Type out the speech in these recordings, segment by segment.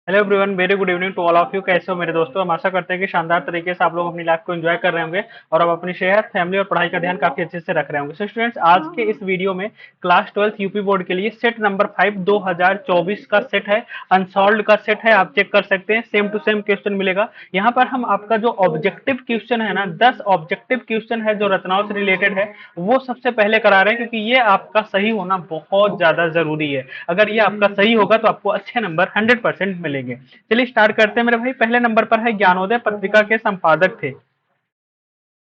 Hello everyone, very good evening to all of you. कैसे हो मेरे दोस्तों? हम आशा करते हैं कि शानदार तरीके से आप लोग अपनी लाइफ को एंजॉय कर रहे होंगे और अब अपनी सेहत, फैमिली और पढ़ाई का ध्यान काफी अच्छे से रख रहे होंगे। सो स्टूडेंट्स, आज के इस वीडियो में क्लास 12 यूपी बोर्ड के लिए सेट नंबर 5 2024 का सेट है, अनसॉल्व का सेट है। आप चेक कर सकते हैं, सेम टू सेम क्वेश्चन मिलेगा। यहाँ पर हम आपका जो ऑब्जेक्टिव क्वेश्चन है ना, 10 ऑब्जेक्टिव क्वेश्चन है जो रचनाओं से रिलेटेड है, वो सबसे पहले करा रहे हैं, क्योंकि ये आपका सही होना बहुत ज्यादा जरूरी है। अगर ये आपका सही होगा तो आपको अच्छे नंबर 100% मिलेंगे। चलिए स्टार्ट करते हैं मेरे भाई। पहले नंबर पर है ज्ञानोदय पत्रिका के संपादक थे।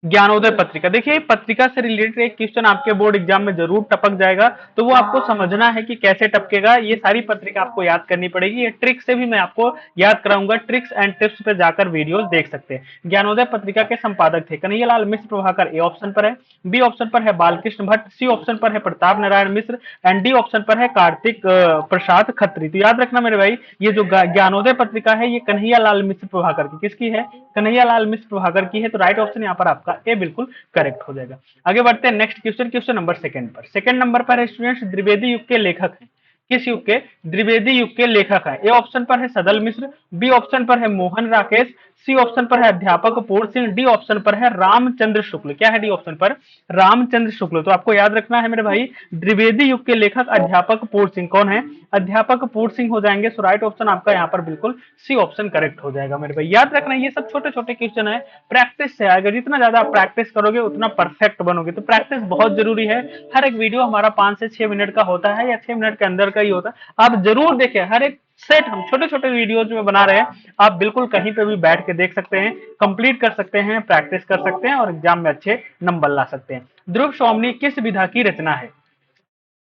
ज्ञानोदय पत्रिका, देखिए पत्रिका से रिलेटेड एक क्वेश्चन आपके बोर्ड एग्जाम में जरूर टपक जाएगा, तो वो आपको समझना है कि कैसे टपकेगा। ये सारी पत्रिका आपको याद करनी पड़ेगी। ये ट्रिक से भी मैं आपको याद कराऊंगा, ट्रिक्स एंड टिप्स पे जाकर वीडियोस देख सकते हैं। ज्ञानोदय पत्रिका के संपादक थे कन्हैयालाल मिश्र प्रभाकर, ए ऑप्शन पर है। बी ऑप्शन पर है बालकृष्ण भट्ट, सी ऑप्शन पर है Pratap Narayan Mishra and D option पर है कार्तिक प्रसाद खत्री। तो याद रखना मेरे भाई, ये जो ज्ञानोदय पत्रिका है ये कन्हैयालाल मिश्र प्रभाकर की किसकी है? कन्हैयालाल मिश्र प्रभाकर की है। तो राइट ऑप्शन यहाँ पर आपका ए बिल्कुल करेक्ट हो जाएगा। आगे बढ़ते हैं next question, question number second पर। सेकंड नंबर पर है स्टूडेंट्स, द्विवेदी युग के लेखक हैं। किस युग के? द्विवेदी युग के लेखक हैं। ए ऑप्शन पर है सदल मिश्र, बी ऑप्शन पर है मोहन राकेश, सी ऑप्शन पर है अध्यापक पूर्ण सिंह, डी ऑप्शन पर है रामचंद्र शुक्ल। क्या है डी ऑप्शन पर? रामचंद्र शुक्ल। तो आपको याद रखना है मेरे भाई, द्विवेदी युग के लेखक अध्यापक पूर्ण सिंह कौन है? अध्यापक पूर्ण सिंह हो जाएंगे। सो राइट ऑप्शन आपका यहाँ पर बिल्कुल सी ऑप्शन करेक्ट हो जाएगा मेरे भाई। याद रखना ये सब छोटे छोटे क्वेश्चन है, प्रैक्टिस से आएगा। जितना ज्यादा आप प्रैक्टिस करोगे उतना परफेक्ट बनोगे। तो प्रैक्टिस बहुत जरूरी है। हर एक वीडियो हमारा 5 से 6 मिनट का होता है या 6 मिनट के अंदर का ही होता है। आप जरूर देखें, हर एक सेट हम छोटे छोटे वीडियोज में बना रहे हैं। आप बिल्कुल कहीं पे भी बैठ के देख सकते हैं, कंप्लीट कर सकते हैं, प्रैक्टिस कर सकते हैं और एग्जाम में अच्छे नंबर ला सकते हैं। ध्रुव स्वामिनी किस विधा की रचना है?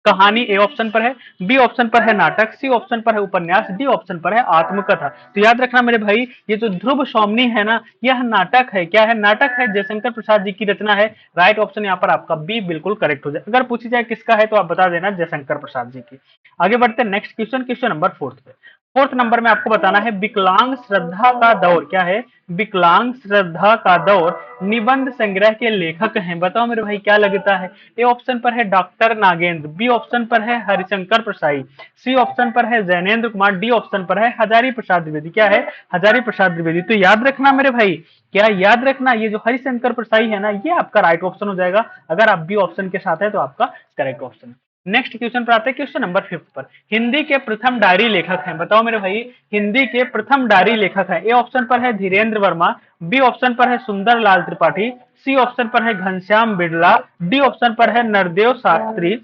कहानी, ए ऑप्शन पर है। बी ऑप्शन पर है नाटक, सी ऑप्शन पर है उपन्यास, डी ऑप्शन पर है आत्मकथा। तो याद रखना मेरे भाई, ये जो ध्रुव सौमनी है ना, यह नाटक है। क्या है? नाटक है। जयशंकर प्रसाद जी की रचना है। राइट ऑप्शन यहाँ पर आपका बी बिल्कुल करेक्ट हो जाए। अगर पूछी जाए किसका है तो आप बता देना जयशंकर प्रसाद जी की। आगे बढ़ते हैं next question, question number fourth पे। फोर्थ नंबर में आपको बताना है विकलांग श्रद्धा का दौर। क्या है? विकलांग श्रद्धा का दौर निबंध संग्रह के लेखक हैं। बताओ मेरे भाई क्या लगता है? ए ऑप्शन पर है डॉक्टर नागेंद्र, बी ऑप्शन पर है हरिशंकर प्रसाई, सी ऑप्शन पर है जैनेन्द्र कुमार, डी ऑप्शन पर है हजारी प्रसाद द्विवेदी। क्या है? हजारी प्रसाद द्विवेदी। तो याद रखना मेरे भाई, क्या याद रखना, ये जो हरिशंकर प्रसाई है ना, ये आपका राइट ऑप्शन हो जाएगा। अगर आप बी ऑप्शन के साथ है तो आपका करेक्ट ऑप्शन है। नेक्स्ट क्वेश्चन पर आते हैं, क्वेश्चन नंबर 5 पर। हिंदी के प्रथम डायरी लेखक हैं। बताओ मेरे भाई, हिंदी के प्रथम डायरी लेखक हैं। ए ऑप्शन पर है धीरेन्द्र वर्मा, बी ऑप्शन पर है सुंदर लाल त्रिपाठी, सी ऑप्शन पर है घनश्याम बिड़ला, डी ऑप्शन पर है नरदेव शास्त्री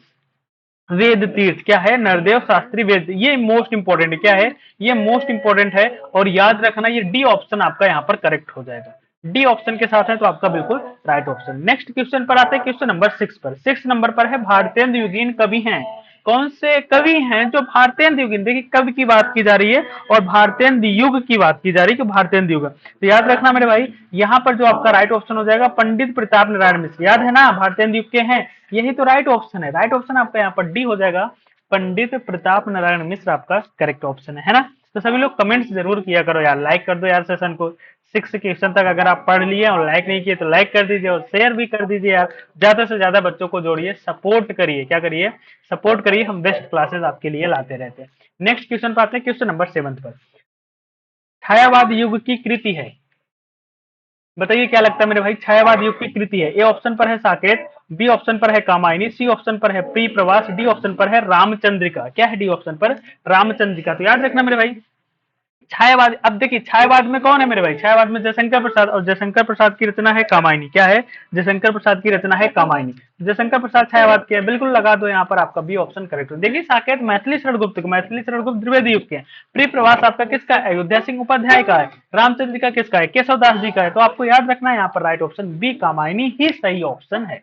वेद तीर्थ। क्या है? नरदेव शास्त्री वेद। ये मोस्ट इंपॉर्टेंट है। क्या है? ये मोस्ट इंपॉर्टेंट है और याद रखना ये डी ऑप्शन आपका यहाँ पर करेक्ट हो जाएगा। डी ऑप्शन के साथ है तो आपका बिल्कुल राइट ऑप्शन। नेक्स्ट क्वेश्चन पर आते हैं, क्वेश्चन नंबर 6 पर। 6 नंबर पर है भारतेंदु युगीन कवि हैं। कौन से कवि हैं जो भारतेंदु युगीन? देखिए कवि की बात की जा रही है और भारतेंदु युग की बात की जा रही है कि भारतेंदु युग। तो याद रखना मेरे भाई, यहाँ पर जो आपका राइट ऑप्शन हो जाएगा पंडित प्रताप नारायण मिश्र। याद है ना, भारतेंदु युग के हैं, यही तो राइट ऑप्शन है। राइट ऑप्शन आपका यहाँ पर डी हो जाएगा, पंडित प्रताप नारायण मिश्र आपका करेक्ट ऑप्शन है ना। तो सभी लोग कमेंट्स जरूर किया करो यार, लाइक कर दो यार सेशन को। 6 क्वेश्चन तक अगर आप पढ़ लिए और लाइक नहीं किए तो लाइक कर दीजिए और शेयर भी कर दीजिए यार। ज्यादा से ज्यादा बच्चों को जोड़िए, सपोर्ट करिए। क्या करिए? सपोर्ट करिए। हम बेस्ट क्लासेस आपके लिए लाते रहते हैं। नेक्स्ट क्वेश्चन पर आते हैं, क्वेश्चन नंबर 7 पर। छायावाद युग की कृति है। बताइए क्या लगता है मेरे भाई, छायावाद युग की कृति है। ए ऑप्शन पर है साकेत, बी ऑप्शन पर है कामायनी, सी ऑप्शन पर है प्रिय प्रवास, डी ऑप्शन पर है रामचंद्रिका। क्या है डी ऑप्शन पर? रामचंद्रिका। तो याद रखना मेरे भाई, छायावाद, अब देखिए छायावाद में कौन है मेरे भाई? छायावाद में जयशंकर प्रसाद, और जयशंकर प्रसाद की रचना है कामायनी। क्या है? जयशंकर प्रसाद की रचना है कामायनी। जयशंकर प्रसाद छायावाद के बिल्कुल लगा दो यहाँ पर आपका बी ऑप्शन करेक्ट हो। देखिए साकेत मैथिली शरणगुप्त, मैथिली शरणगुप्त द्विवेदी युग के हैं। प्रिय प्रवास आपका किसका? अयोध्या सिंह उपाध्याय का है। रामचंद्रिका किसका है? केशवदास जी का है। तो आपको याद रखना है यहाँ पर राइट ऑप्शन बी कामायनी ही सही ऑप्शन है।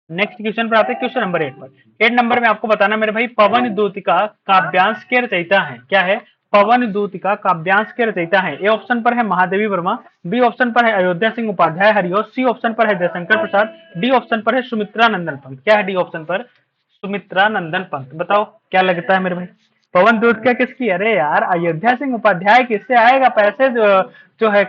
नेक्स्ट क्वेश्चन पर आते हैं, क्वेश्चन नंबर 8 पर। 8 नंबर में आपको बताना मेरे भाई, पवन दूतिका काव्यांश के रचयिता हैं। क्या है? पवन दूतिका काव्यांश के रचयिता हैं। ए ऑप्शन पर है महादेवी वर्मा, बी ऑप्शन पर है अयोध्या सिंह उपाध्याय हरिओ, सी ऑप्शन पर है जयशंकर प्रसाद, डी ऑप्शन पर है सुमित्रा नंदन पंत। क्या है डी ऑप्शन पर? सुमित्रा नंदन पंत। बताओ क्या लगता है मेरे भाई, पवन दूत क्या किसकी? अरे यार अयोध्या सिंह उपाध्याय किससे आएगा? पैसे जो है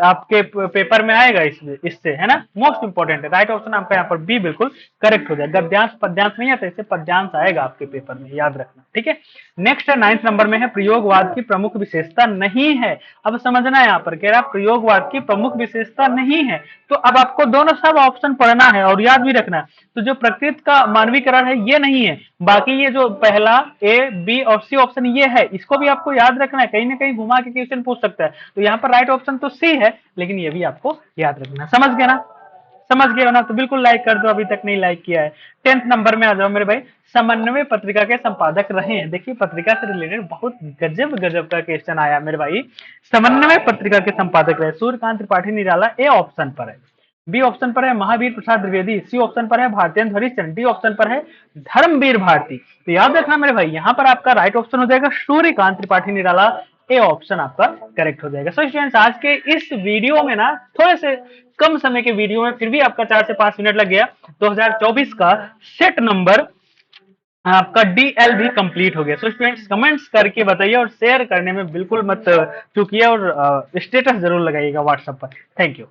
आपके पेपर में आएगा इसमें, इससे है ना, मोस्ट इंपॉर्टेंट है। राइट ऑप्शन आपका यहाँ पर बी बिल्कुल करेक्ट हो जाएगा। गद्यांश पद्यांश नहीं आता, इससे पद्यांश आएगा आपके पेपर में, याद रखना, ठीक है। नेक्स्ट है 9th नंबर में है प्रयोगवाद की प्रमुख विशेषता नहीं है। अब समझना है यहाँ पर कह रहा प्रयोगवाद की प्रमुख विशेषता नहीं है, तो अब आपको दोनों सब ऑप्शन पढ़ना है और याद भी रखना। तो जो प्रकृति का मानवीकरण है ये नहीं है, बाकी ये जो पहला ए बी और सी ऑप्शन ये है, इसको भी आपको याद रखना है, कहीं ना कहीं घुमा के क्वेश्चन पूछ सकता है। तो यहाँ पर राइट ऑप्शन तो सी है, लेकिन ये भी आपको याद रखना। समझ गए ना? समझ गए हो ना? तो बिल्कुल लाइक कर दो, अभी तक नहीं लाइक किया है। 10th नंबर में आ जाओ मेरे भाई, समन्वय पत्रिका के संपादक रहे हैं। देखिए पत्रिका से रिलेटेड बहुत गजब गजब का क्वेश्चन आया मेरे भाई। समन्वय पत्रिका के संपादक रहे सूर्यकांत त्रिपाठी निराला, ए ऑप्शन पर है। बी ऑप्शन पर है महावीर प्रसाद द्विवेदी, सी ऑप्शन पर है भारतेंद्र हरिश्चंद्र, डी ऑप्शन पर है धर्मवीर भारती। तो याद रखना मेरे भाई, यहाँ पर आपका राइट ऑप्शन हो जाएगा सूर्यकांत त्रिपाठी निराला, ए ऑप्शन आपका करेक्ट हो जाएगा। सो स्टूडेंट्स आज के इस वीडियो में ना थोड़े से कम समय के वीडियो में फिर भी आपका 4 से 5 मिनट लग गया। 2024 का सेट नंबर आपका डीएल भी कंप्लीट हो गया। सो स्टूडेंट्स कमेंट्स करके बताइए और शेयर करने में बिल्कुल मत चूकिए और स्टेटस जरूर लगाइएगा व्हाट्सएप पर। Thank you.